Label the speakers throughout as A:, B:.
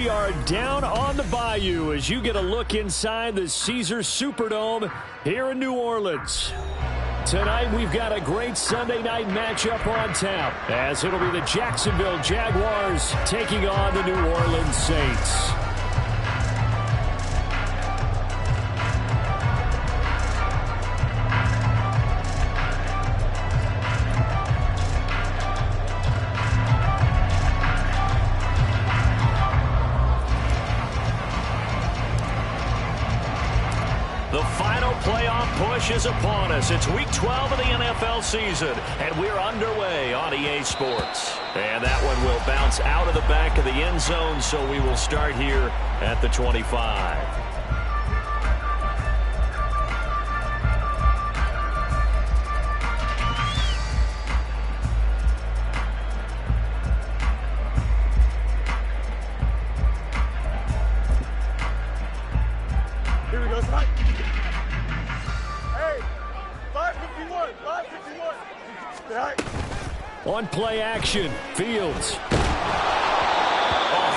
A: We are down on the bayou as you get a look inside the Caesars Superdome here in New Orleans. Tonight we've got a great Sunday night matchup on tap, as it'll be the Jacksonville Jaguars taking on the New Orleans Saints.
B: The final playoff push is upon us. It's week 12 of the NFL season, and we're underway on EA Sports. And that one will bounce out of the back of the end zone, so we will start here at the 25.
A: On play action, Fields.
B: A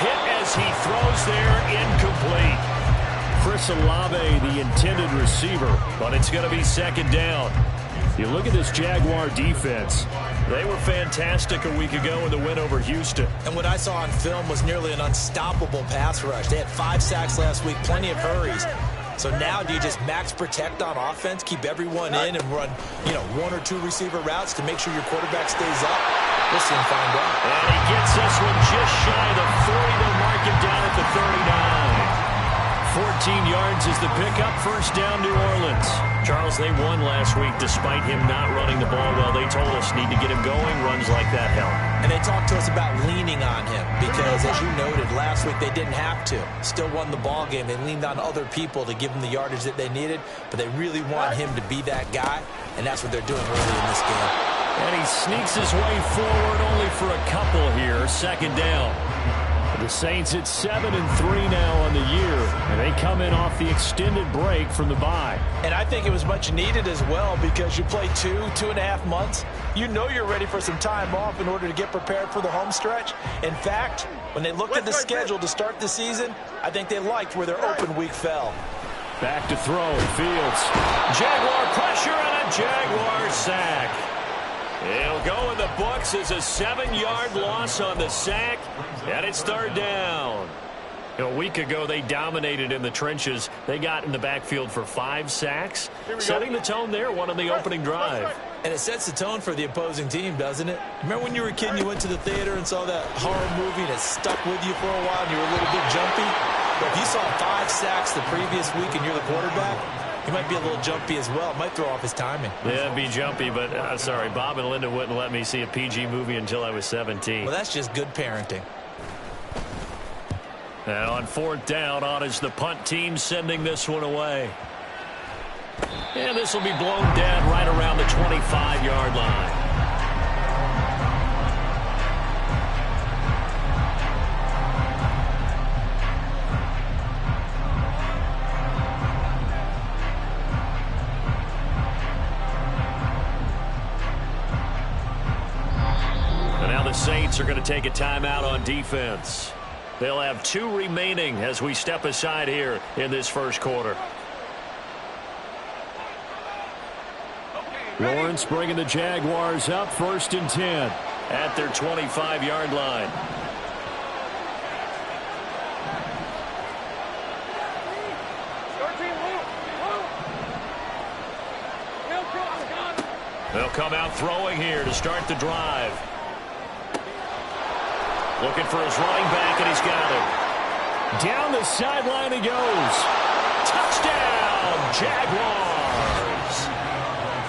B: hit as he throws there, incomplete.
A: Chris Olave, the intended receiver, but it's going to be second down. You look at this Jaguar defense.
B: They were fantastic a week ago in the win over Houston.
C: And what I saw on film was nearly an unstoppable pass rush. They had 5 sacks last week, plenty of hurries. So now do you just max protect on offense, keep everyone in and run, 1 or 2 receiver routes to make sure your quarterback stays up? We'll soon find out.
B: And he gets this one just shy of the 40. They'll mark him down at the 39. 14 yards is the pickup. First down, New Orleans. Charles, they won last week despite him not running the ball well. They told us need to get him going. Runs like that help.
C: And they talked to us about leaning on him because, as you noted, last week they didn't have to. Still won the ball game. They leaned on other people to give them the yardage that they needed, but they really want him to be that guy, and that's what they're doing early in this game.
A: And he sneaks his way forward only for a couple here. Second down. The Saints at 7-3 now on the year, and they come in off the extended break from the bye.
D: And I think it was much needed as well because you play 2.5 months. You know you're ready for some time off in order to get prepared for the home stretch. In fact, when they looked at the schedule to start the season, I think they liked where their open week fell.
A: Back to throw, Fields.
B: Jaguar pressure and a Jaguar sack. It'll go in the books as a 7-yard loss on the sack, and it's third down. A week ago, they dominated in the trenches. They got in the backfield for 5 sacks, setting the tone there, one on the opening drive.
C: And it sets the tone for the opposing team, doesn't it? Remember when you were a kid and you went to the theater and saw that horror movie and it stuck with you for a while and you were a little bit jumpy? But if you saw 5 sacks the previous week and you're the quarterback, he might be a little jumpy as well. It might throw off his timing.
B: Yeah, it'd be jumpy, but sorry, Bob and Linda wouldn't let me see a PG movie until I was 17.
C: Well, that's just good parenting.
B: And on fourth down, on is the punt team sending this one away. And this will be blown dead right around the 25-yard line. Saints are going to take a timeout on defense. They'll have 2 remaining as we step aside here in this first quarter.
A: Lawrence bringing the Jaguars up, 1st and 10
B: at their 25-yard line. They'll come out throwing here to start the drive. Looking for his running back, and he's got him.
A: Down the sideline he goes.
B: Touchdown, Jaguars.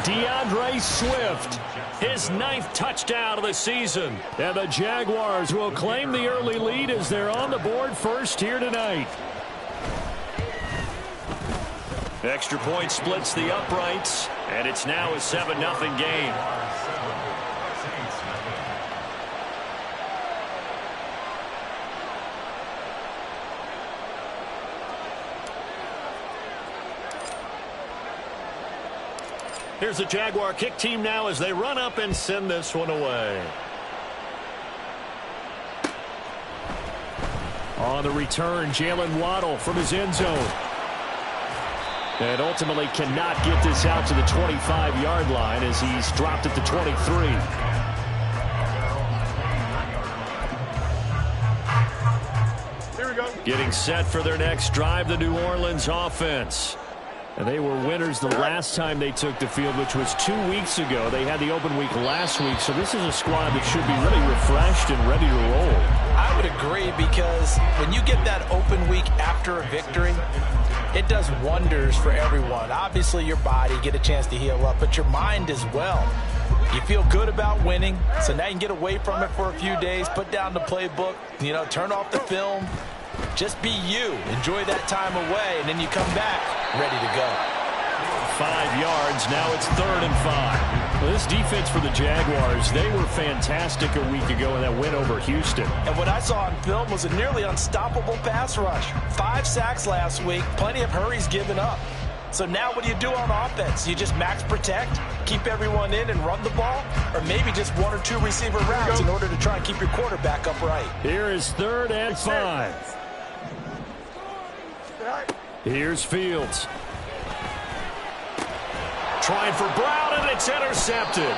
A: DeAndre Swift,
B: his 9th touchdown of the season.
A: And the Jaguars will claim the early lead as they're on the board first here tonight.
B: Extra point splits the uprights, and it's now a 7-0 game. Here's the Jaguar kick team now as they run up and send this one away.
A: On the return, Jalen Waddle from his end zone. And ultimately cannot get this out to the 25-yard line as he's dropped at the 23. Getting set for their next drive, the New Orleans offense. And they were winners the last time they took the field, which was 2 weeks ago. They had the open week last week, so this is a squad that should be really refreshed and ready to roll.
D: I would agree, because when you get that open week after a victory, it does wonders for everyone. Obviously, your body, get a chance to heal up, but your mind as well. You feel good about winning, so now you can get away from it for a few days, put down the playbook, turn off the film. Just be you. Enjoy that time away, and then you come back ready to go.
A: 5 yards. Now it's 3rd and 5. Well, this defense for the Jaguars, they were fantastic a week ago in that win over Houston.
D: And what I saw on film was a nearly unstoppable pass rush. 5 sacks last week, plenty of hurries given up. So now what do you do on offense? You just max protect, keep everyone in and run the ball, or maybe just 1 or 2 receiver routes in order to try and keep your quarterback upright.
A: Here is 3rd and 5. Here's Fields.
B: Trying for Brown, and it's intercepted.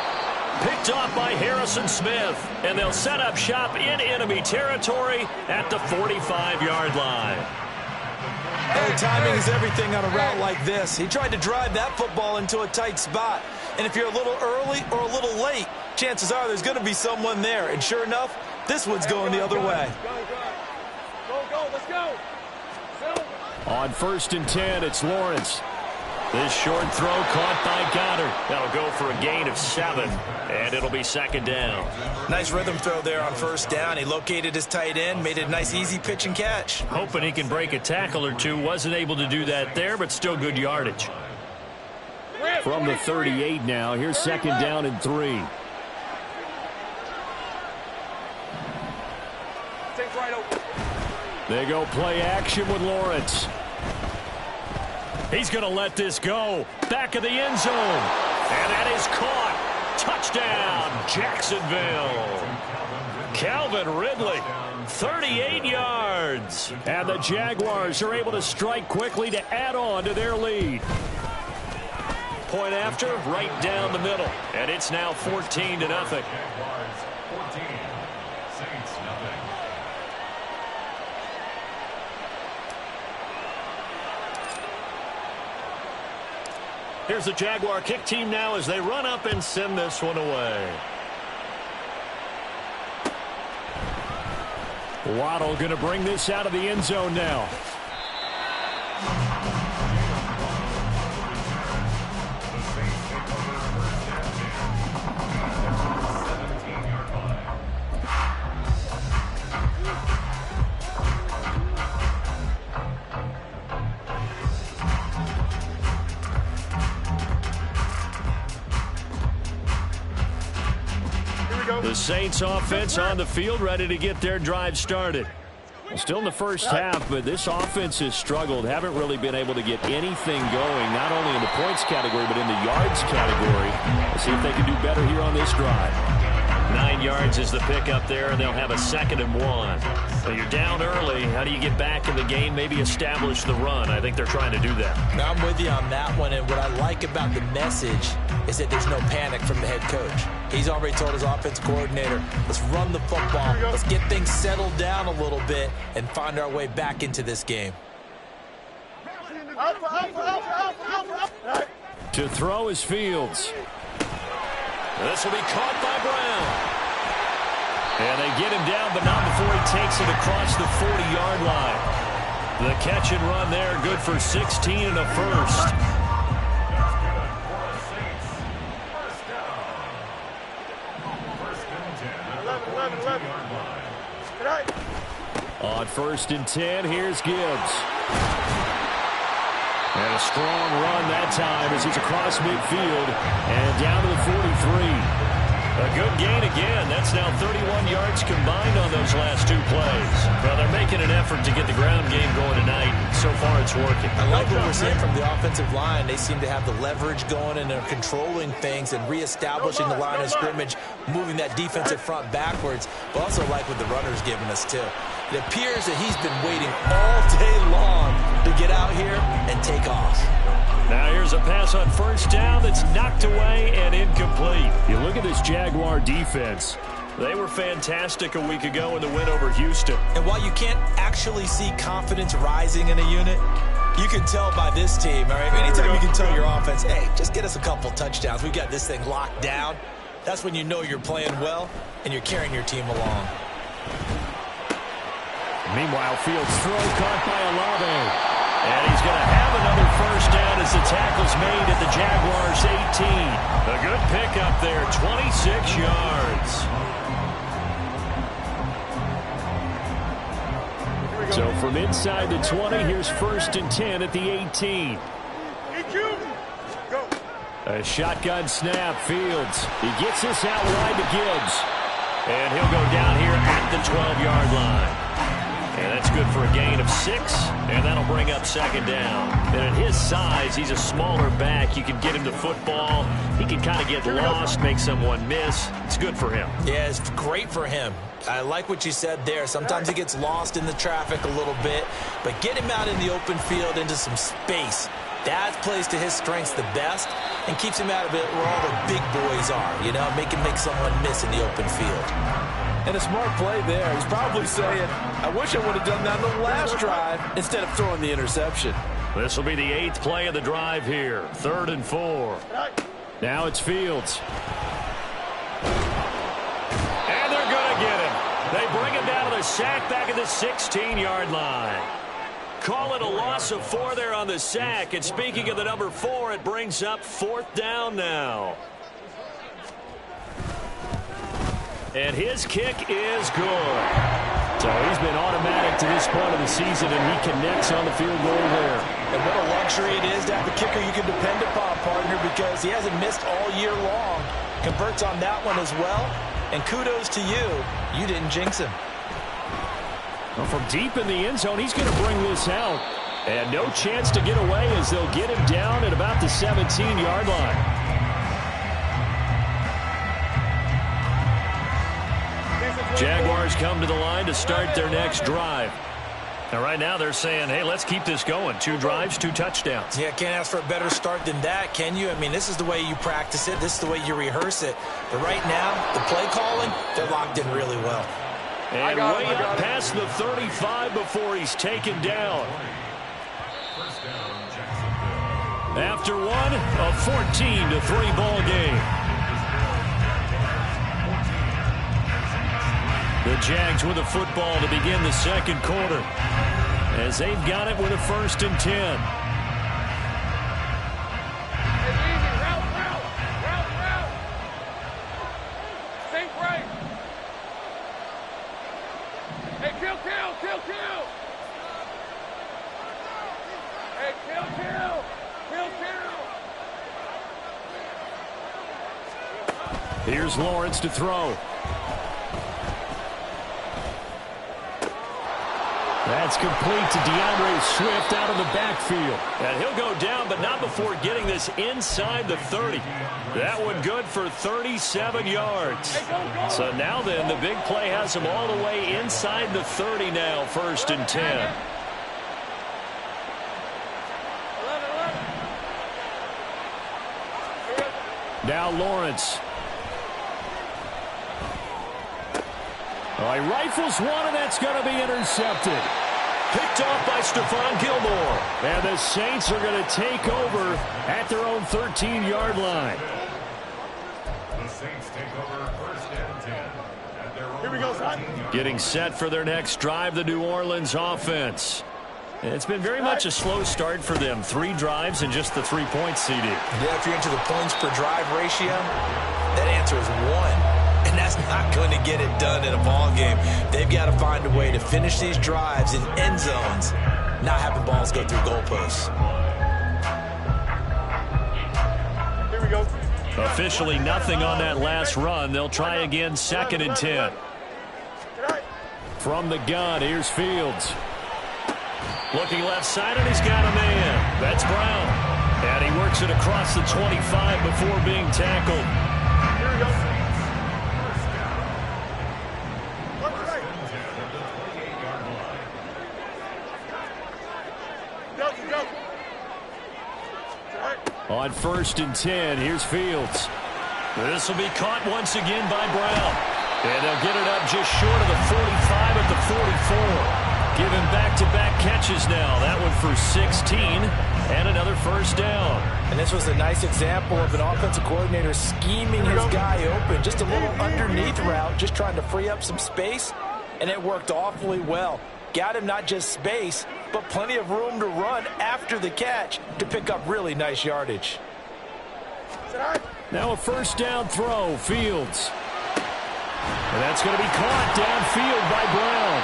B: Picked off by Harrison Smith. And they'll set up shop in enemy territory at the 45-yard line.
C: Timing is everything on a route like this. He tried to drive that football into a tight spot. And if you're a little early or a little late, chances are there's going to be someone there. And sure enough, this one's going the other way.
E: Go, let's go.
A: On 1st and 10, it's Lawrence. This short throw caught by Goddard.
B: That'll go for a gain of 7, and it'll be 2nd down.
D: Nice rhythm throw there on 1st down. He located his tight end, made it a nice easy pitch and catch.
B: Hoping he can break a tackle or two. Wasn't able to do that there, but still good yardage.
A: From the 38 now, here's 2nd down and 3. They go play action with Lawrence.
B: He's going to let this go. Back of the end zone. And that is caught. Touchdown, Jacksonville. Calvin Ridley, 38 yards.
A: And the Jaguars are able to strike quickly to add on to their lead.
B: Point after, right down the middle. And it's now 14-0. Here's the Jaguar kick team now as they run up and send this one away.
A: Waddle going to bring this out of the end zone now.
B: The Saints offense on the field, ready to get their drive started.
A: Still in the first half, but this offense has struggled. Haven't really been able to get anything going, not only in the points category, but in the yards category. Let's see if they can do better here on this drive.
B: 9 yards is the pickup there, and they'll have a 2nd and 1. So you're down early. How do you get back in the game, maybe establish the run? I think they're trying to do that.
D: Now I'm with you on that one, and what I like about the message is that there's no panic from the head coach. He's already told his offense coordinator, let's run the football, let's get things settled down a little bit and find our way back into this game.
A: To throw is Fields.
B: This will be caught by Brown.
A: And they get him down, but not before he takes it across the 40-yard line. The catch and run there, good for 16 and a first. On 1st and 10, here's Gibbs. And a strong run that time as he's across midfield and down to the 43.
B: A good gain again. That's now 31 yards combined on those last 2 plays. Well, they're making an effort to get the ground game going tonight. So far, it's working.
D: I like what we're seeing from the offensive line. They seem to have the leverage going, and they're controlling things and reestablishing the line of scrimmage, moving that defensive front backwards, but also like what the runner's giving us, too. It appears that he's been waiting all day long to get out here and take off.
B: Now here's a pass on first down that's knocked away and incomplete.
A: You look at this Jaguar defense.
B: They were fantastic a week ago in the win over Houston.
D: And while you can't actually see confidence rising in a unit, you can tell by this team, all right? Anytime you can tell your offense, hey, just get us a couple touchdowns. We've got this thing locked down. That's when you know you're playing well and you're carrying your team along.
A: Meanwhile, Fields' throw caught by Olave.
B: And he's going to have another first down as the tackle's made at the Jaguars' 18. A good pickup there, 26 yards.
A: So from inside the 20, here's 1st and 10 at the 18. A shotgun snap, Fields. He gets this out wide to Gibbs.
B: And he'll go down here at the 12-yard line. And that's good for a gain of 6, and that'll bring up 2nd down. And at his size, he's a smaller back. You can get him to football. He can kind of get lost, make someone miss. It's good for him.
D: Yeah, it's great for him. I like what you said there. Sometimes he gets lost in the traffic a little bit, but get him out in the open field into some space. That plays to his strengths the best and keeps him out of it where all the big boys are, you know, make someone miss in the open field.
C: And a smart play there. He's probably saying, I wish I would have done that on the last drive instead of throwing the interception.
B: This will be the 8th play of the drive here. 3rd and 4.
A: Now it's Fields.
B: And they're going to get him. They bring him down to the sack back at the 16-yard line. Call it a loss of 4 there on the sack. And speaking of the number 4, it brings up 4th down now. And his kick is good.
A: So he's been automatic to this point of the season, and he connects on the field goal there.
D: And what a luxury it is to have a kicker you can depend upon, partner, because he hasn't missed all year long. Converts on that one as well. And kudos to you. You didn't jinx him.
A: Well, from deep in the end zone, he's going to bring this out. And no chance to get away as they'll get him down at about the 17-yard line.
B: Jaguars come to the line to start their next drive. And right now they're saying, hey, let's keep this going. 2 drives, 2 touchdowns.
D: Yeah, can't ask for a better start than that, can you? I mean, this is the way you practice it. This is the way you rehearse it. But right now, the play calling, they're locked in really well.
B: And way up past the 35 before he's taken down. After one, a 14-3 ball game. The Jags with the football to begin the 2nd quarter, as they've got it with a 1st and 10.
E: Think right. Hey, kill. Hey, kill.
A: Here's Lawrence to throw. That's complete to DeAndre Swift out of the backfield.
B: And he'll go down, but not before getting this inside the 30. That one good for 37 yards. So now then, the big play has him all the way inside the 30 now, 1st and 10.
A: Now Lawrence. Oh, he rifles one, and that's going to be intercepted.
B: Picked off by Stephon Gilmore.
A: And the Saints are going to take over at their own 13-yard line.
F: The Saints take over 1st and 10 at their own.
E: Here we go, son.
B: Getting set for their next drive, the New Orleans offense. It's been very much a slow start for them. 3 drives and just the 3 points, CD.
D: Yeah, if you're into the points per drive ratio, that answer is 1. And that's not going to get it done in a ball game. They've got to find a way to finish these drives in end zones, not having balls go through goalposts.
E: Here we go.
B: Officially nothing on that last run. They'll try again, 2nd and 10.
A: From the gun, here's Fields.
B: Looking left side, and he's got a man. That's Brown. And he works it across the 25 before being tackled.
E: Here we go.
A: On 1st and 10, here's Fields.
B: This will be caught once again by Brown. And they'll get it up just short of the 45 at the 44.
A: Giving back-to-back catches now. That one for 16 and another first down.
D: And this was a nice example of an offensive coordinator scheming his guy open. Just a little underneath route, just trying to free up some space. And it worked awfully well. Got him not just space, but plenty of room to run after the catch to pick up really nice yardage.
A: Now a first down throw, Fields. And that's going to be caught downfield by Brown.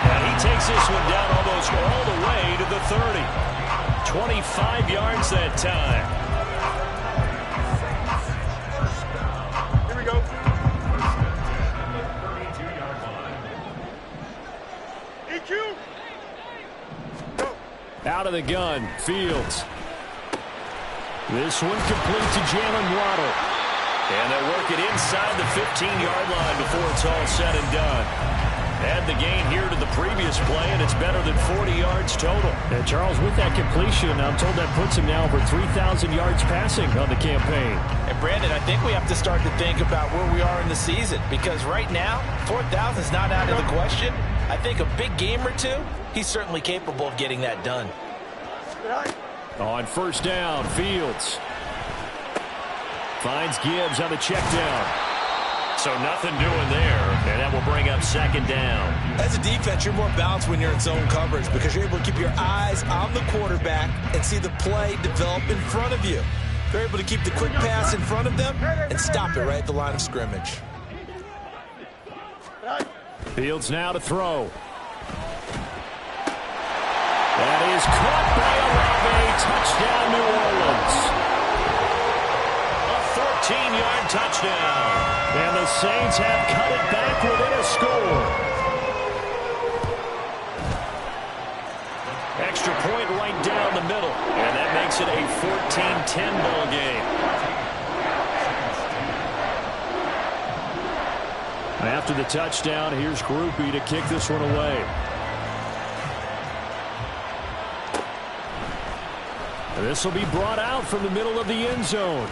B: And he takes this one down almost all the way to the 30. 25 yards that time.
E: Here we go.
F: 32-yard line.
E: EQ. Go.
A: Out of the gun, Fields. This one complete to Jalen Waddle.
B: And they'll work it inside the 15-yard line before it's all said and done. Add the gain here to the previous play, and it's better than 40 yards total.
A: And Charles, with that completion, I'm told that puts him now over 3,000 yards passing on the campaign.
D: And Brandon, I think we have to start to think about where we are in the season, because right now, 4,000 is not out of the question. I think a big game or two, he's certainly capable of getting that done.
A: On first down, Fields finds Gibbs on the check down.
B: So nothing doing there, and that will bring up second down.
C: As a defense, you're more balanced when you're in zone coverage because you're able to keep your eyes on the quarterback and see the play develop in front of you. They're able to keep the quick pass in front of them and stop it right at the line of scrimmage.
A: Fields now to throw. That is caught by Olave. Touchdown, New Orleans.
B: A 14-yard touchdown.
A: And the Saints have cut it back within a score.
B: Extra point right down the middle. And that makes it a 14-10 ball game.
A: After the touchdown, here's Groupie to kick this one away. This will be brought out from the middle of the end zone.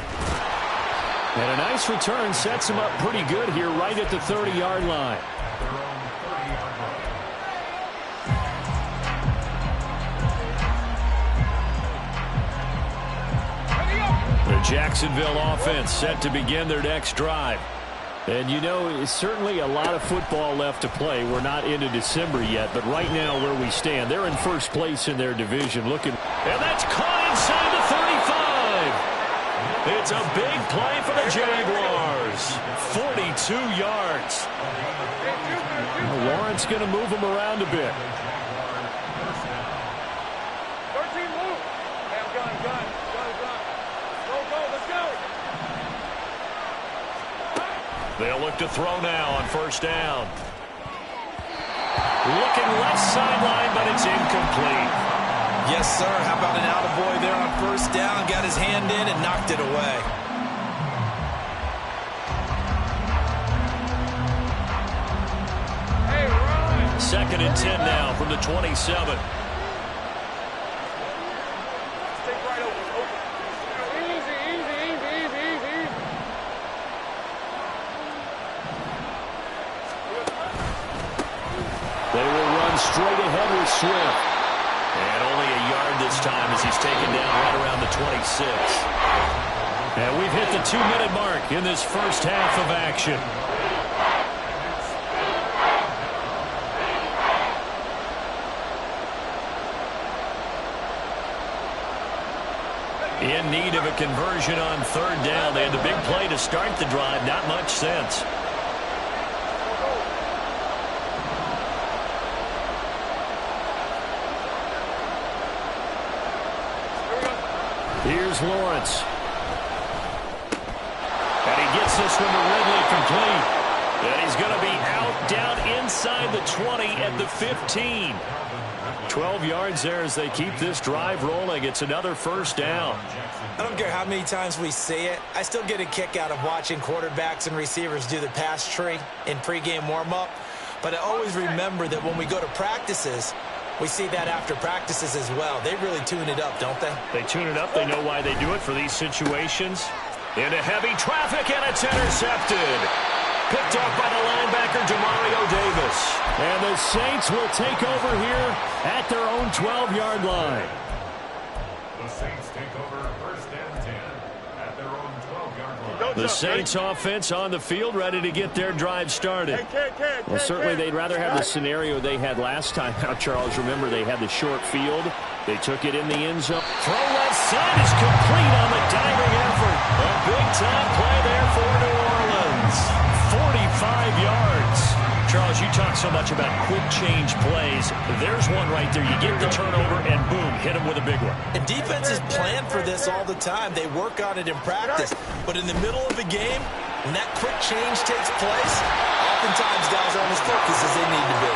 A: And a nice return sets him up pretty good here right at the 30-yard line. The Jacksonville offense set to begin their next drive. And you know, it's certainly a lot of football left to play. We're not into December yet, but right now where we stand, they're in first place in their division. Looking,
B: and that's caught inside the 35. It's a big play for the Jaguars. 42 yards.
A: Well, Lawrence going to move him around a bit.
E: 13 move. Gun. Go, let's go.
B: They'll look to throw now on first down. Looking left sideline, but it's incomplete.
C: Yes, sir. How about an attaboy there on first down? Got his hand in and knocked it away.
E: Hey, run.
B: 2nd and 10 now from the 27.
E: Stay right open. Easy.
A: They will run straight ahead with Swift.
B: And only a yard this time as he's taken down right around the 26.
A: And we've hit the 2-minute mark in this first half of action.
B: In need of a conversion on third down. They had the big play to start the drive. Not much sense.
A: Here's Lawrence. And he gets this one to Ridley complete.
B: And he's going to be out down inside the 20 at the 15.
A: 12 yards there as they keep this drive rolling. It's another first down.
D: I don't care how many times we say it, I still get a kick out of watching quarterbacks and receivers do the pass tree in pregame warm-up. But I always remember that when we go to practices,
C: We see that after practices as well. They really tune it up, don't they?
A: They tune it up. They know why they do it for these situations. Into heavy traffic, and it's intercepted. Picked off by the linebacker, Demario Davis. And the Saints will take over here at their own 12-yard line.
F: The Saints take over first and 10 at their own 12-yard line.
A: The Saints offense on the field, ready to get their drive started. Well, certainly they'd rather have the scenario they had last time out, Charles. Remember, they had the short field. They took it in the end zone. Throw left side is complete on the diving effort. A big-time play there for New Orleans. 45 yards. Charles, you talk so much about quick change plays. There's one right there. You get the turnover, and boom, hit him with a big one.
C: And defenses plan for this all the time. They work on it in practice. But in the middle of the game, when that quick change takes place, oftentimes guys aren't as focused as they need to be.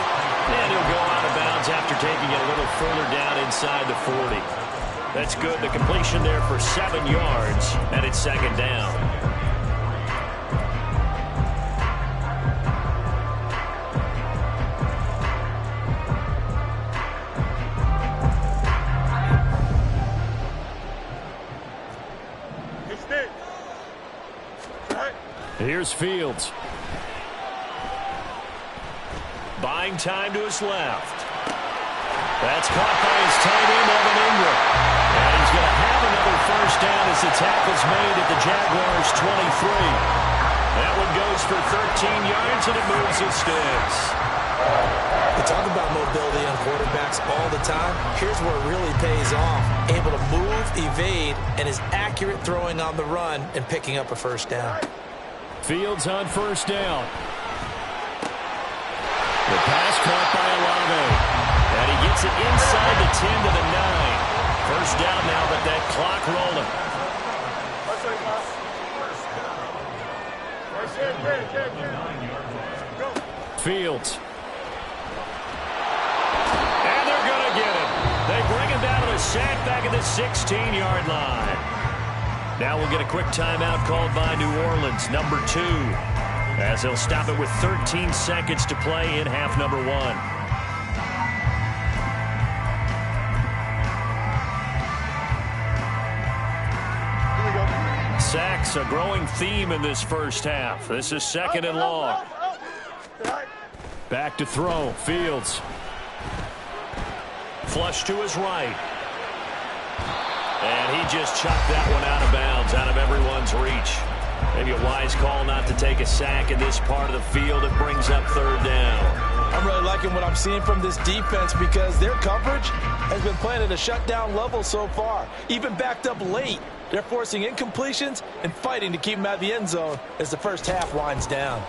A: And he'll go out of bounds after taking it a little further down inside the 40. That's good. The completion there for 7 yards, and it's second down. Here's Fields. Buying time to his left. That's caught by his tight end, Evan Ingram. And he's going to have another first down as the tackle's made at the Jaguars' 23. That one goes for 13 yards, and it moves its sticks.
C: We talk about mobility on quarterbacks all the time. Here's where it really pays off. Able to move, evade, and is accurate throwing on the run and picking up a first down.
A: Fields on first down. The pass caught by Olave. And he gets it inside the 10 to the 9. First down now, but that clock rolling. Fields. And they're going to get him. They bring him down to the sack back at the 16-yard line. Now we'll get a quick timeout called by New Orleans, number 2, as they'll stop it with 13 seconds to play in half number 1. Sacks, a growing theme in this first half. This is second and long. Back to throw. Fields. Flush to his right. And he just chucked that one out of bounds, out of everyone's reach. Maybe a wise call not to take a sack in this part of the field. It brings up third down.
D: I'm really liking what I'm seeing from this defense because their coverage has been playing at a shutdown level so far. Even backed up late, they're forcing incompletions and fighting to keep them out of the end zone as the first half winds down.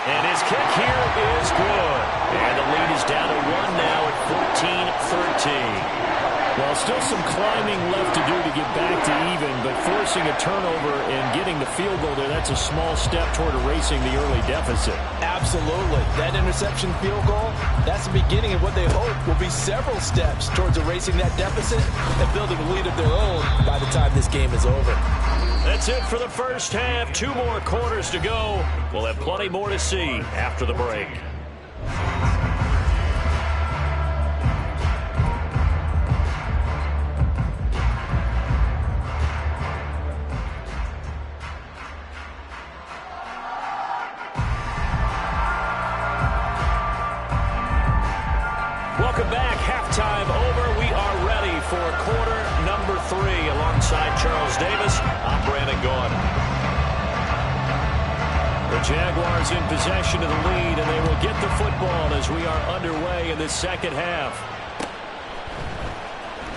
A: And his kick here is good. And the lead is down to 1 now at 14-13. Well, still some climbing left to do to get back to even, but forcing a turnover and getting the field goal there, that's a small step toward erasing the early deficit.
D: Absolutely. That interception field goal, that's the beginning of what they hope will be several steps towards erasing that deficit and building a lead of their own by the time this game is over.
A: That's it for the first half. 2 more quarters to go. We'll have plenty more to see after the break. Welcome back. Halftime over. We are ready for quarter number 3. Alongside Charles Davis, I'm Brandon Gordon. The Jaguars in possession of the lead, and they will get the football as we are underway in the second half.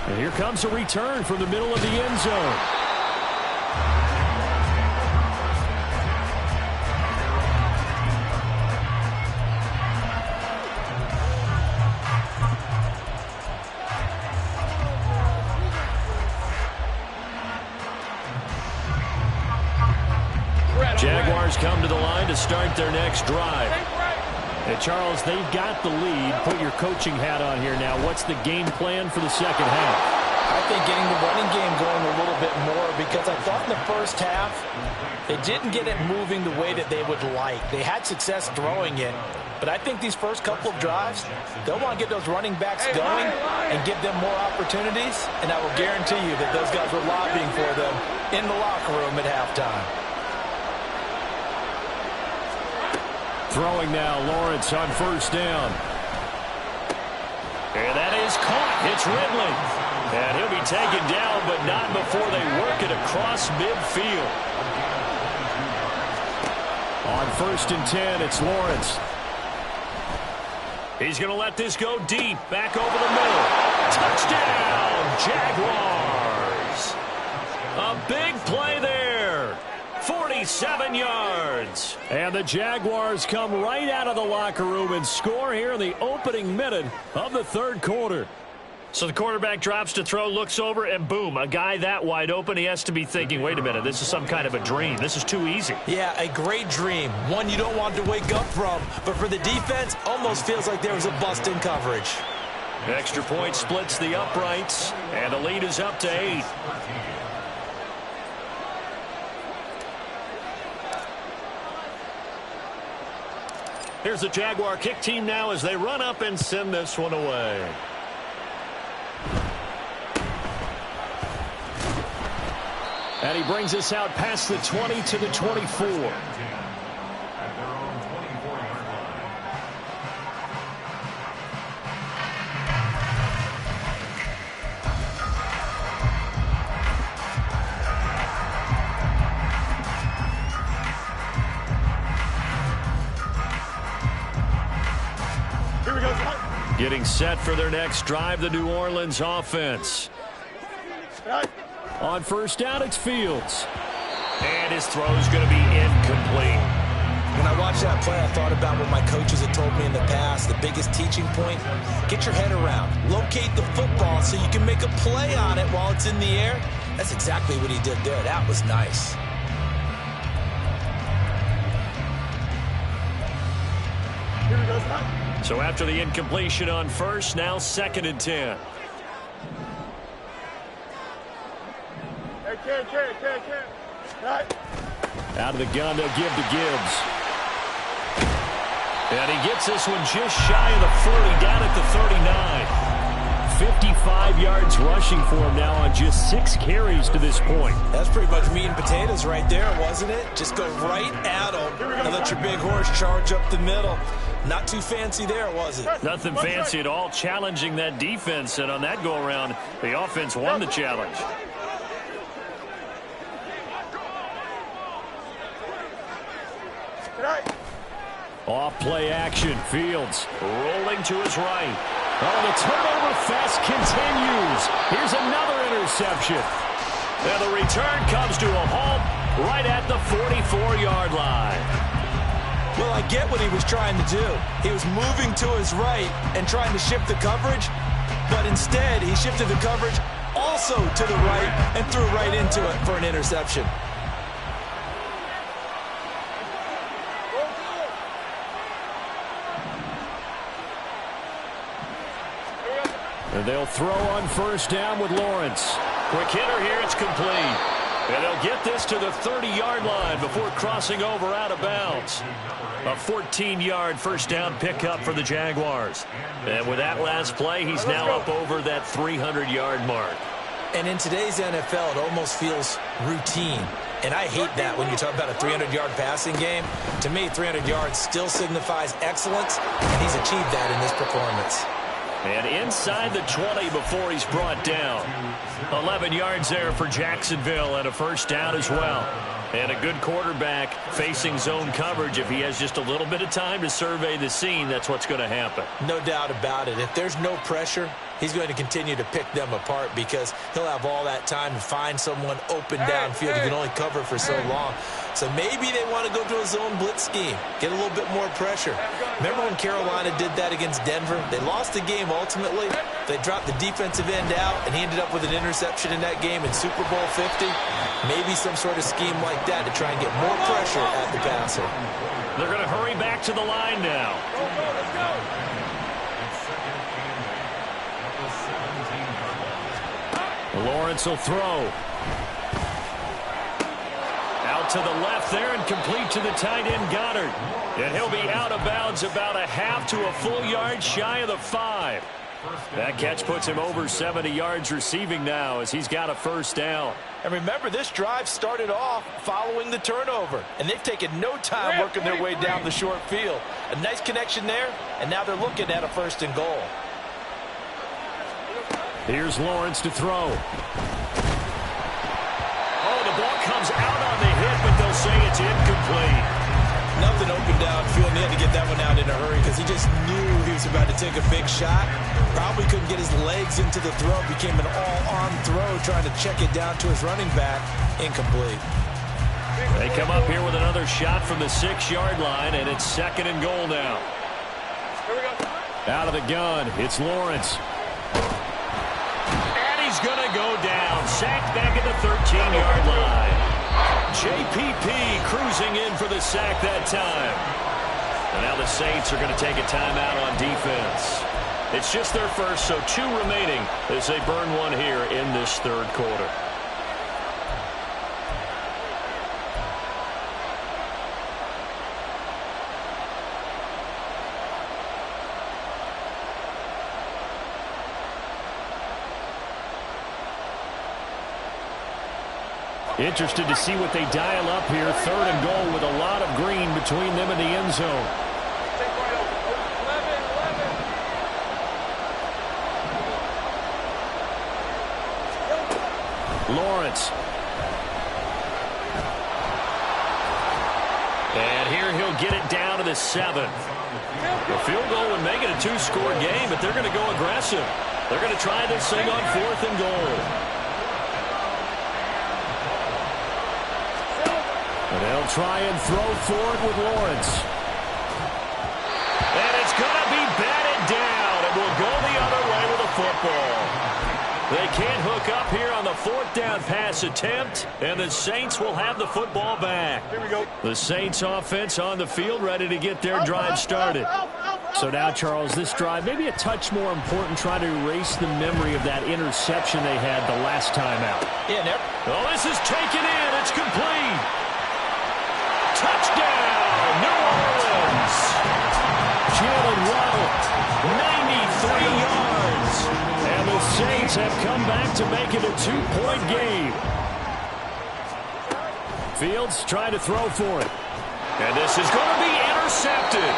A: And here comes a return from the middle of the end zone. Jaguars come to the line to start their next drive. And Charles, they've got the lead. Put your coaching hat on here now. What's the game plan for the second half?
D: I think getting the running game going a little bit more, because I thought in the first half they didn't get it moving the way that they would like. They had success throwing it, but I think these first couple of drives, they'll want to get those running backs going and give them more opportunities, and I will guarantee you that those guys were lobbying for them in the locker room at halftime.
A: Throwing now, Lawrence on first down.
B: And that is caught. It's Ridley. And he'll be taken down, but not before they work it across midfield.
A: On first and 10, it's Lawrence.
B: He's going to let this go deep. Back over the middle. Touchdown, Jaguars. A big play there. 47 yards.
A: And the Jaguars come right out of the locker room and score here in the opening minute of the third quarter.
B: So the quarterback drops to throw, looks over, and boom, a guy that wide open, he has to be thinking, wait a minute, this is some kind of a dream. This is too easy.
D: Yeah, a great dream. One you don't want to wake up from. But for the defense, almost feels like there was a bust in coverage.
B: Extra point splits the uprights, and the lead is up to 8. Here's the Jaguar kick team now as they run up and send this one away.
A: And he brings us out past the 20 to the 24.
B: Getting set for their next drive, the New Orleans offense.
A: On first down, it's Fields.
B: And his throw is going to be incomplete.
D: When I watched that play, I thought about what my coaches had told me in the past. The biggest teaching point, get your head around. Locate the football so you can make a play on it while it's in the air. That's exactly what he did there. That was nice.
B: So after the incompletion on first, now second and 10.
A: Out of the gun, they'll give to Gibbs.
B: And he gets this one just shy of the 40, down at the 39.
A: 55 yards rushing for him now on just 6 carries to this point.
D: That's pretty much meat and potatoes right there, wasn't it? Just go right at him and let your big horse charge up the middle. Not too fancy there, was it?
B: Nothing fancy at all, challenging that defense. And on that go-around, the offense won the challenge.
A: Off play action. Fields
B: Rolling to his right.
A: Oh, the turnover fest continues. Here's another interception.
B: And the return comes to a halt right at the 44-yard line.
D: Well, I get what he was trying to do. He was moving to his right and trying to shift the coverage, but instead he shifted the coverage also to the right and threw right into it for an interception.
A: And they'll throw on first down with Lawrence.
B: Quick hitter here, it's complete. And they'll get this to the 30-yard line before crossing over out of bounds. A 14-yard first down pickup for the Jaguars. And with that last play, he's now up over that 300-yard mark.
D: And in today's NFL, it almost feels routine. And I hate that when you talk about a 300-yard passing game. To me, 300 yards still signifies excellence, and he's achieved that in this performance.
B: And inside the 20 before he's brought down. 11 yards there for Jacksonville and a first down as well. And a good quarterback facing zone coverage. If he has just a little bit of time to survey the scene, that's what's going to happen.
D: No doubt about it. If there's no pressure, he's going to continue to pick them apart because he'll have all that time to find someone open downfield who can only cover for so long. So maybe they want to go to a zone blitz scheme, get a little bit more pressure. Remember when Carolina did that against Denver? They lost the game ultimately. They dropped the defensive end out, and he ended up with an interception in that game in Super Bowl 50. Maybe some sort of scheme like that to try and get more pressure at the passer.
B: They're going to hurry back to the line now.
E: Let's go.
A: Lawrence will throw. Out to the left there and complete to the tight end Goddard. And he'll be out of bounds about a half to a full yard shy of the 5. That catch puts him over 70 yards receiving now as he's got a first down.
D: And remember, this drive started off following the turnover, and they've taken no time working their way down the short field. A nice connection there, and now they're looking at a 1st and goal.
A: Here's Lawrence to throw. Oh, the ball comes out on the hit, but they'll say it's incomplete.
D: Nothing open downfield, and he had to get that one out in a hurry because he just knew he was about to take a big shot. Probably couldn't get his legs into the throw. Became an all-arm throw, trying to check it down to his running back. Incomplete.
A: They come up here with another shot from the 6-yard line, and it's 2nd and goal now.
E: Here we go.
A: Out of the gun, it's Lawrence. And he's going to go down. Sacked back at the 13-yard line. JPP cruising in for the sack that time. And now the Saints are going to take a timeout on defense. It's just their first, so 2 remaining as they burn one here in this 3rd quarter. Interested to see what they dial up here. 3rd and goal with a lot of green between them and the end zone.
E: Take right over. 11.
A: Lawrence. And here he'll get it down to the 7. The field goal would make it a 2-score game, but they're going to go aggressive. They're going to try this thing on 4th and goal. And they'll try and throw forward with Lawrence. And it's going to be batted down. It will go the other way with the football. They can't hook up here on the 4th down pass attempt, and the Saints will have the football back.
E: Here we go.
A: The Saints offense on the field ready to get their drive started. So now, Charles, this drive maybe a touch more important, trying to erase the memory of that interception they had the last time out.
D: Yeah,
A: Oh, this is taken in. It's complete. Touchdown, New Orleans. Jalen Waddle, 93 yards. And the Saints have come back to make it a 2-point game. Fields trying to throw for it. And this is going to be intercepted.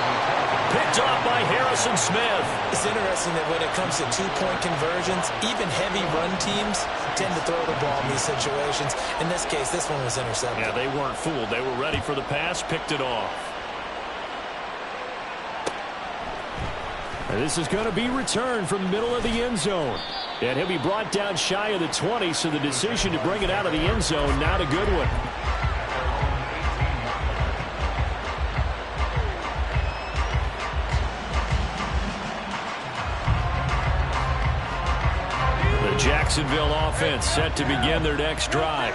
A: Picked off by Harrison Smith.
D: It's interesting that when it comes to 2-point conversions, even heavy run teams tend to throw the ball in these situations. In this case, this one was intercepted.
A: Yeah, they weren't fooled. They were ready for the pass, picked it off. And this is going to be returned from the middle of the end zone. And he'll be brought down shy of the 20, so the decision to bring it out of the end zone, not a good one. The Jacksonville offense set to begin their next drive.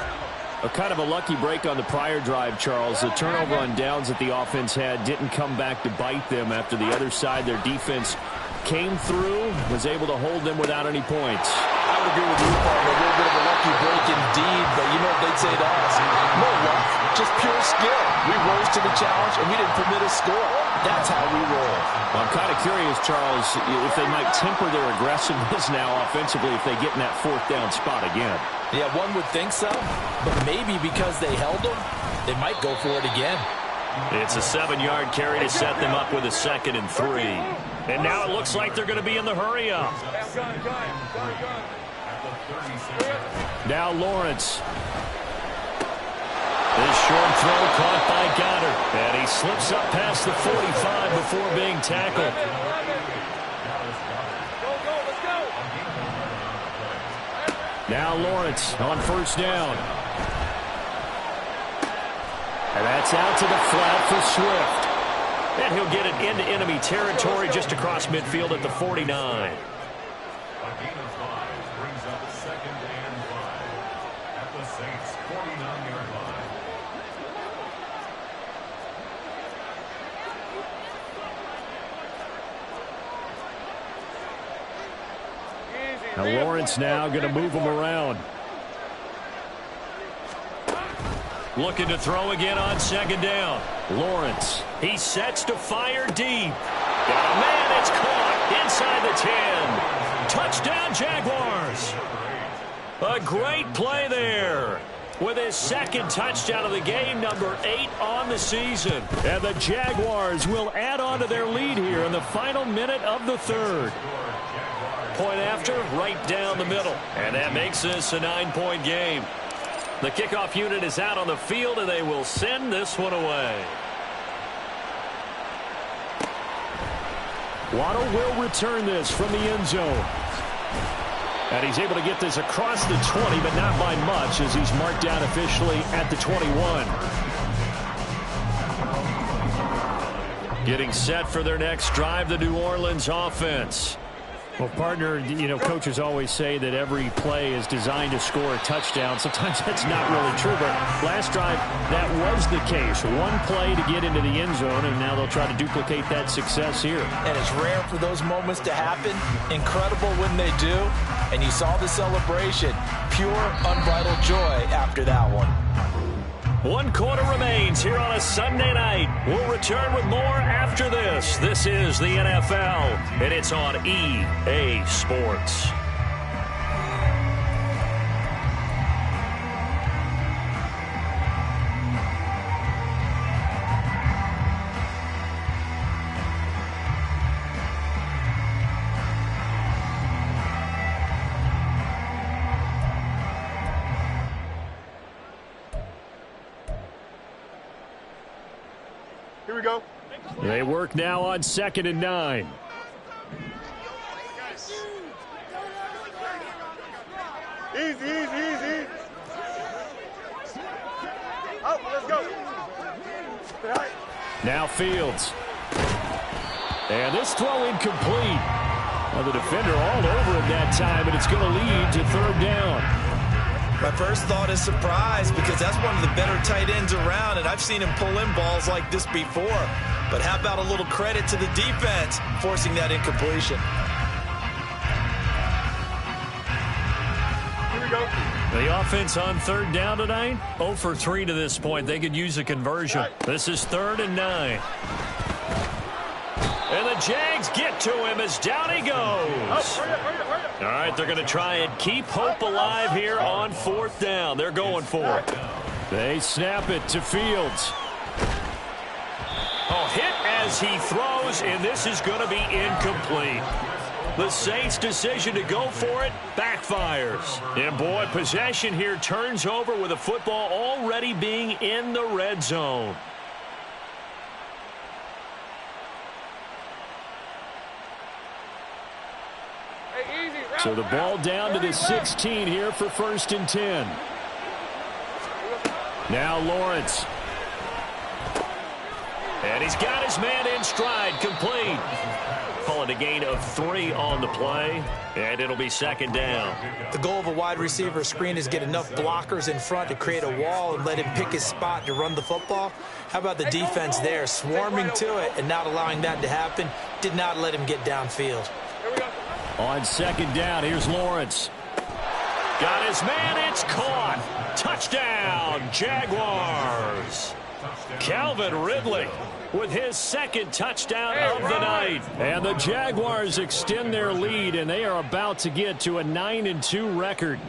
A: A kind of a lucky break on the prior drive, Charles. The turnover on downs that the offense had didn't come back to bite them after the other side. Their defense came through, was able to hold them without any points.
D: I would agree with you, partner. A little bit of a lucky break indeed, but you know what they'd say to us? No luck, just pure skill. We rose to the challenge, and we didn't permit a score. That's how we roll.
A: Well, I'm kind of curious, Charles, if they might temper their aggressiveness now offensively if they get in that 4th down spot again.
D: Yeah, one would think so, but maybe because they held them, they might go for it again.
A: It's a 7-yard carry to set them up with a 2nd and 3. And now it looks like they're going to be in the hurry-up.
E: Gun.
A: Now Lawrence. This short throw caught by Goddard. And he slips up past the 45 before being tackled.
E: Go, let's go.
A: Now Lawrence on 1st down. And that's out to the flat for Swift. And he'll get it into enemy territory just across midfield at the 49.
F: A gain of 5 brings up 2nd and 5 at the Saints' 49-yard line.
E: Easy.
A: Now Lawrence now going to move him around.
B: Looking to throw again on second down.
A: Lawrence.
B: He sets to fire deep. Got a man, it's caught inside the 10. Touchdown, Jaguars. A great play there. With his second touchdown of the game, number 8 on the season.
A: And the Jaguars will add on to their lead here in the final minute of the third.
B: Point after, right down the middle. And that makes this a 9-point game. The kickoff unit is out on the field, and they will send this one away.
A: Waddle will return this from the end zone. And he's able to get this across the 20, but not by much, as he's marked down officially at the 21.
B: Getting set for their next drive, the New Orleans offense.
A: Well, partner, you know, coaches always say that every play is designed to score a touchdown. Sometimes that's not really true, but last drive, that was the case. One play to get into the end zone, and now they'll try to duplicate that success here.
D: And it's rare for those moments to happen. Incredible when they do. And you saw the celebration. Pure, unbridled joy after that one.
B: 1 quarter remains here on a Sunday night. We'll return with more after this. This is the NFL, and it's on EA Sports.
E: Here we go.
A: They work now on 2nd and 9.
E: Easy, easy, easy. Up, let's go.
A: Now Fields. And this throw incomplete. Well, the defender all over him that time, and it's going to lead to 3rd down.
C: My first thought is surprise, because that's one of the better tight ends around, and I've seen him pull in balls like this before. But how about a little credit to the defense forcing that incompletion?
E: Here we go.
B: The offense on 3rd down tonight, 0 for 3 to this point. They could use a conversion. This is 3rd and 9. And the Jags get to him as down he goes. All right, they're going to try and keep hope alive here on 4th down. They're going for it.
A: They snap it to Fields.
B: Oh, hit as he throws, and this is going to be incomplete. The Saints' decision to go for it backfires. And, boy, possession here turns over with the football already being in the red zone.
A: So the ball down to the 16 here for 1st and 10. Now Lawrence.
B: And he's got his man in stride, complete. Call it a gain of 3 on the play, and it'll be 2nd down.
D: The goal of a wide receiver screen is get enough blockers in front to create a wall and let him pick his spot to run the football. How about the defense there, swarming to it and not allowing that to happen? Did not let him get downfield.
A: On 2nd down, here's Lawrence.
B: Got his man, it's caught. Touchdown, Jaguars. Calvin Ridley with his 2nd touchdown of the night.
A: And the Jaguars extend their lead, and they are about to get to a 9-2 record.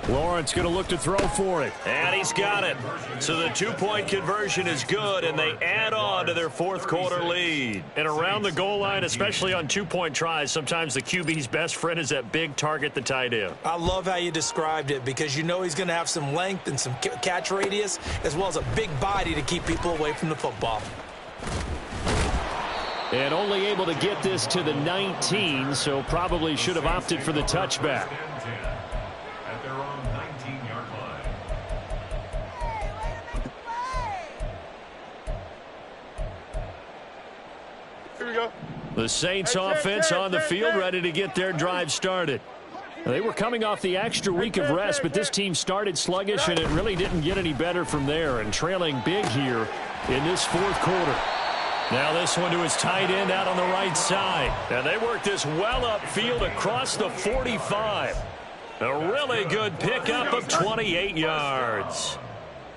A: Lawrence going to look to throw for it.
B: And he's got it. So the 2-point conversion is good, and they add on to their 4th quarter lead. And around the goal line, especially on 2-point tries, sometimes the QB's best friend is that big target, the tight end.
D: I love how you described it, because you know he's going to have some length and some catch radius, as well as a big body to keep people away from the football.
A: And only able to get this to the 19, so probably should have opted for the touchback.
F: At their own 19-yard line.
E: Here we go.
A: The Saints offense on the field, ready to get their drive started. They were coming off the extra week of rest, but this team started sluggish, and it really didn't get any better from there, and trailing big here in this 4th quarter. Now this one to his tight end out on the right side.
B: And they work this well upfield across the 45. A really good pickup of 28 yards.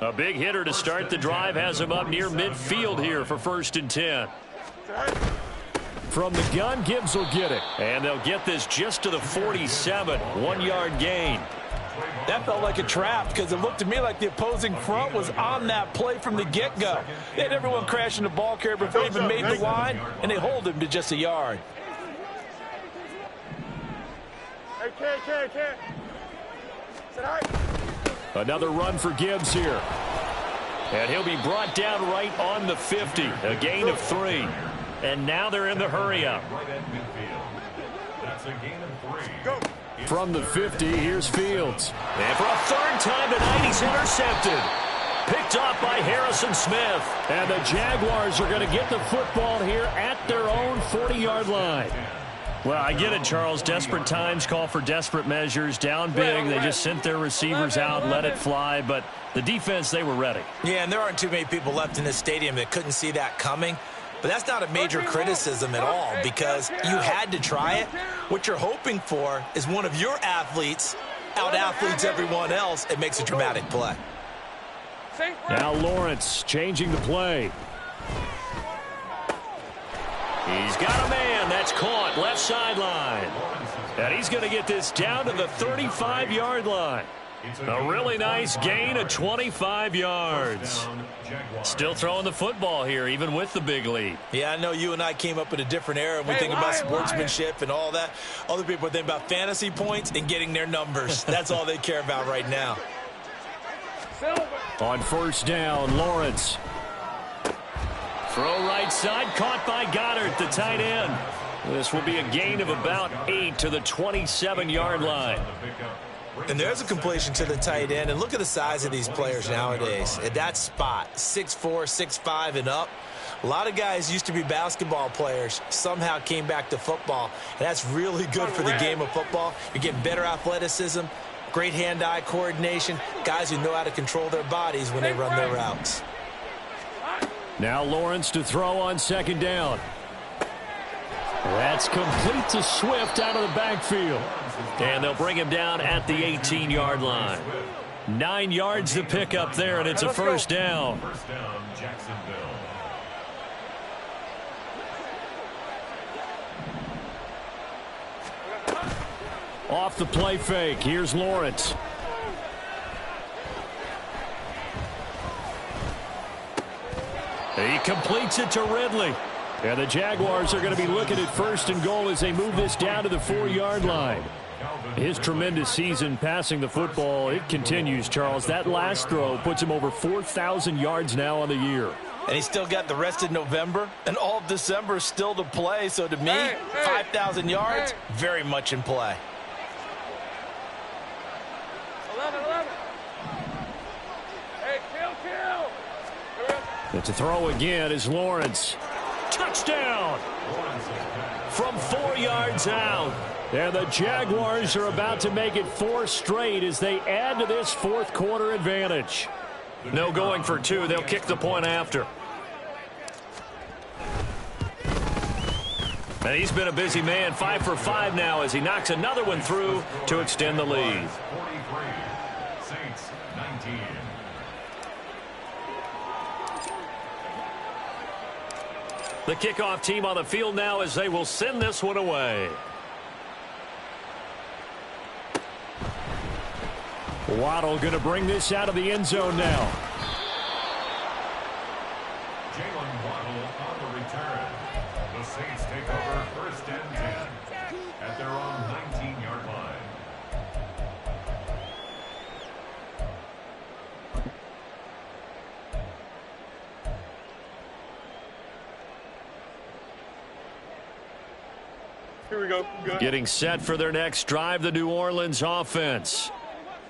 A: A big hitter to start the drive has him up near midfield here for 1st and 10. From the gun, Gibbs will get it.
B: And they'll get this just to the 47. 1-yard gain.
D: That felt like a trap because it looked to me like the opposing front was on that play from the get-go. They had everyone crashing the ball carrier before he even made the line, and they hold him to just a yard.
E: Hey, Ken. Sit high.
A: Another run for Gibbs here.
B: And he'll be brought down right on the 50. A gain of 3. And now they're in the hurry-up.
F: Right at midfield. That's a gain of 3.
E: Go.
A: From the 50, here's Fields.
B: And for a 3rd time tonight, he's intercepted. Picked off by Harrison Smith.
A: And the Jaguars are going to get the football here at their own 40-yard line. Well, I get it, Charles. Desperate times call for desperate measures. Down big, they just sent their receivers out, let it fly. But the defense, they were ready.
C: Yeah, and there aren't too many people left in this stadium that couldn't see that coming. But that's not a major criticism at all because you had to try it. What you're hoping for is one of your athletes out-athletes everyone else and makes a dramatic play.
A: Now Lawrence changing the play.
B: He's got a man. That's caught left sideline. And he's going to get this down to the 35-yard line. A really nice gain of 25 yards. Still throwing the football here, even with the big lead.
C: Yeah, I know you and I came up in a different era and we think about sportsmanship and all that. Other people think about fantasy points and getting their numbers. That's all they care about right now.
A: On 1st down, Lawrence.
B: Throw right side, caught by Goddard, the tight end. This will be a gain of about 8 to the 27-yard line.
C: And there's a completion to the tight end. And look at the size of these players nowadays. At that spot, 6'4", 6'5", and up. A lot of guys used to be basketball players, somehow came back to football. And that's really good for the game of football. You're getting better athleticism, great hand-eye coordination, guys who know how to control their bodies when they run their routes.
A: Now Lawrence to throw on 2nd down. That's complete to Swift out of the backfield.
B: And they'll bring him down at the 18-yard line. 9 yards to pick up there, and it's a 1st down.
F: First down, Jacksonville.
A: Off the play fake, here's Lawrence.
B: He completes it to Ridley.
A: And the Jaguars are going to be looking at 1st and goal as they move this down to the 4-yard line. His tremendous season passing the football, it continues, Charles. That last throw puts him over 4,000 yards now on the year.
D: And he's still got the rest of November and all of December still to play. So to me, 5,000 yards, very much in play.
E: 11. Hey, kill.
A: And to throw again is Lawrence.
B: Touchdown from 4 yards out.
A: And the Jaguars are about to make it 4 straight as they add to this 4th quarter advantage.
B: No going for 2. They'll kick the point after. And he's been a busy man. 5 for 5 now as he knocks another one through to extend the lead.
F: 43, Saints 19.
B: The kickoff team on the field now as they will send this one away.
A: Waddle going to bring this out of the end zone now.
F: Jalen Waddle on the return. The Saints take over 1st and 10 at their own 19-yard line.
E: Here we go. Good.
A: Getting set for their next drive, the New Orleans offense.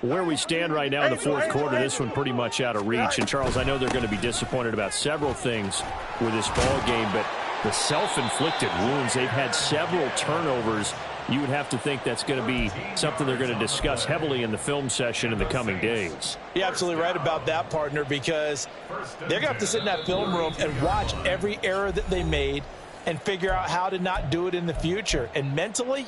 A: Where we stand right now in the 4th quarter, this one pretty much out of reach. And, Charles, I know they're going to be disappointed about several things with this ball game, but the self-inflicted wounds, they've had several turnovers you would have to think that's going to be something they're going to discuss heavily in the film session in the coming days.
D: You're absolutely right about that, partner, because they're going to have to sit in that film room and watch every error that they made and figure out how to not do it in the future. And mentally,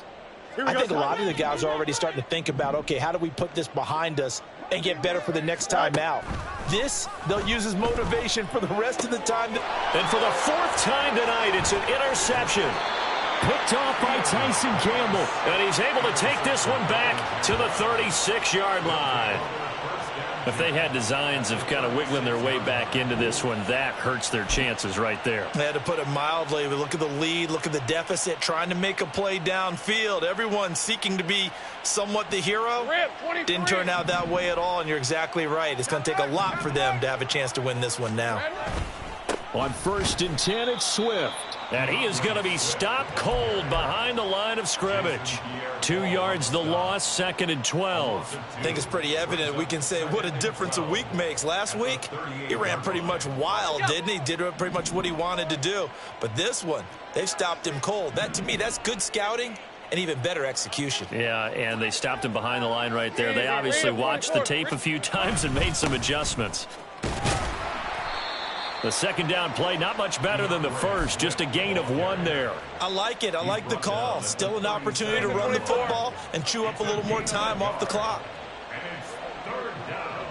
D: I think a lot of the guys are already starting to think about, okay, how do we put this behind us and get better for the next time out? This, they'll use as motivation for the rest of the time.
B: And for the fourth time tonight, it's an interception.
A: Picked off by Tyson Campbell.
B: And he's able to take this one back to the 36-yard line.
A: If they had designs of kind of wiggling their way back into this one, that hurts their chances right there.
D: They had to put it mildly. Look at the lead, look at the deficit, trying to make a play downfield. Everyone seeking to be somewhat the hero. Didn't turn out that way at all, and you're exactly right. It's going to take a lot for them to have a chance to win this one now.
A: On 1st and 10, it's Swift.
B: And he is going to be stopped cold behind the line of scrimmage.
A: 2 yards the loss, 2nd and 12.
D: I think it's pretty evident. We can say what a difference a week makes. Last week, he ran pretty much wild, didn't he? Did pretty much what he wanted to do. But this one, they've stopped him cold. That, to me, that's good scouting and even better execution.
A: Yeah, and they stopped him behind the line right there. They obviously watched the tape a few times and made some adjustments. The second down play, not much better than the first, just a gain of 1 there.
D: I like it. I like the call. Still an opportunity to run the football and chew up a little more time off the clock.
F: And it's 3rd down.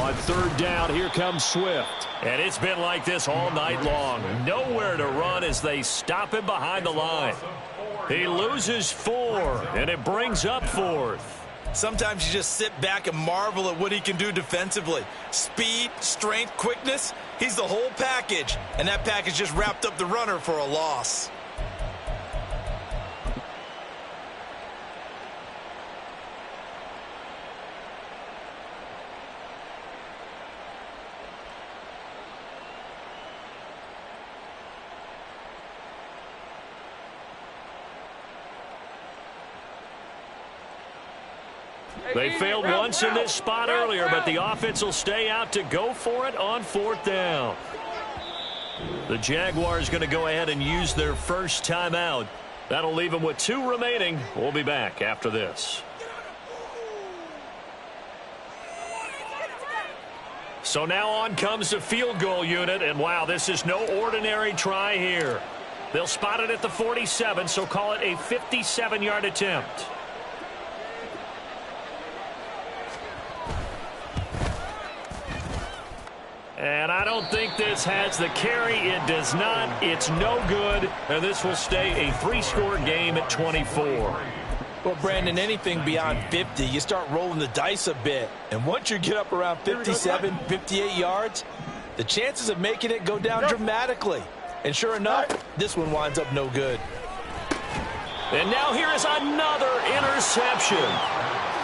A: On 3rd down, here comes Swift.
B: And it's been like this all night long. Nowhere to run as they stop him behind the line. He loses 4, and it brings up 4th.
D: Sometimes you just sit back and marvel at what he can do defensively. Speed, strength, quickness, he's the whole package. And that package just wrapped up the runner for a loss.
B: They failed once in this spot earlier, but the offense will stay out to go for it on 4th down. The Jaguars going to go ahead and use their first timeout. That'll leave them with 2 remaining. We'll be back after this. So now on comes the field goal unit, and wow, this is no ordinary try here. They'll spot it at the 47, so call it a 57-yard attempt. And I don't think this has the carry. It does not. It's no good. And this will stay a 3-score game at 24.
D: Well, Brandon, anything beyond 50, you start rolling the dice a bit. And once you get up around 57, 58 yards, the chances of making it go down dramatically. And sure enough, this one winds up no good.
B: And now here is another interception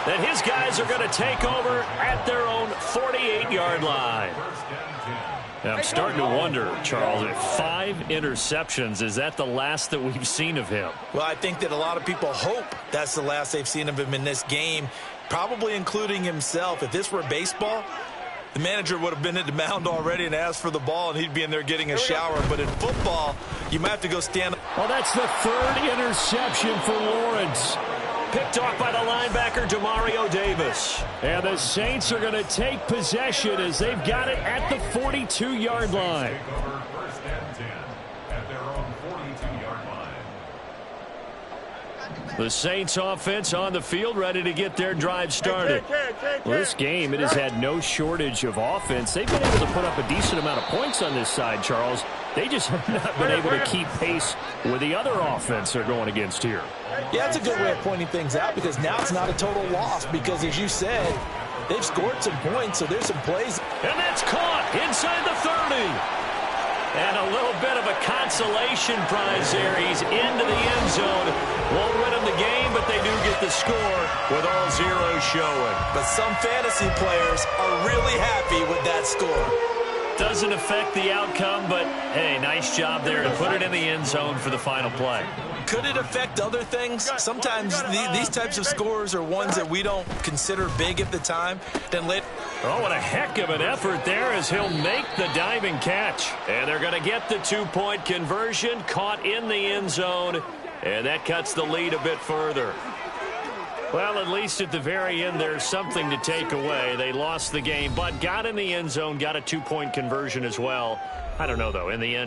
B: that his guys are going to take over at their own 48-yard line.
A: I'm starting to wonder, Charles, if 5 interceptions, is that the last that we've seen of him?
D: Well, I think that a lot of people hope that's the last they've seen of him in this game, probably including himself. If this were baseball, the manager would have been at the mound already and asked for the ball, and he'd be in there getting a shower. But in football, you might have to go stand.
A: Well, that's the 3rd interception for Lawrence.
B: Picked off by the linebacker, Demario Davis.
A: And the Saints are going to take possession as they've got it at the 42-yard line.
F: Take over 1st and 10 at their own 42-yard line.
A: The Saints offense on the field, ready to get their drive started. Well, this game, it has had no shortage of offense. They've been able to put up a decent amount of points on this side, Charles. They just have not been able to keep pace with the other offense they're going against here.
D: Yeah, that's a good way of pointing things out, because now it's not a total loss, because as you said, they've scored some points, so there's some plays.
B: And that's caught inside the 30. And a little bit of a consolation prize there. He's into the end zone. Won't win them the game, but they do get the score with all zeros showing.
D: But some fantasy players are really happy with that score.
B: Doesn't affect the outcome, but hey, nice job there to put it in the end zone for the final play.
D: Could it affect other things? Sometimes these types of scores are ones that we don't consider big at the time. Then later.
A: Oh, what a heck of an effort there as he'll make the diving catch.
B: And they're going to get the two-point conversion, caught in the end zone, and that cuts the lead a bit further.
A: Well, at least at the very end, there's something to take away. They lost the game, but got in the end zone, got a two-point conversion as well. I don't know, though. In the end,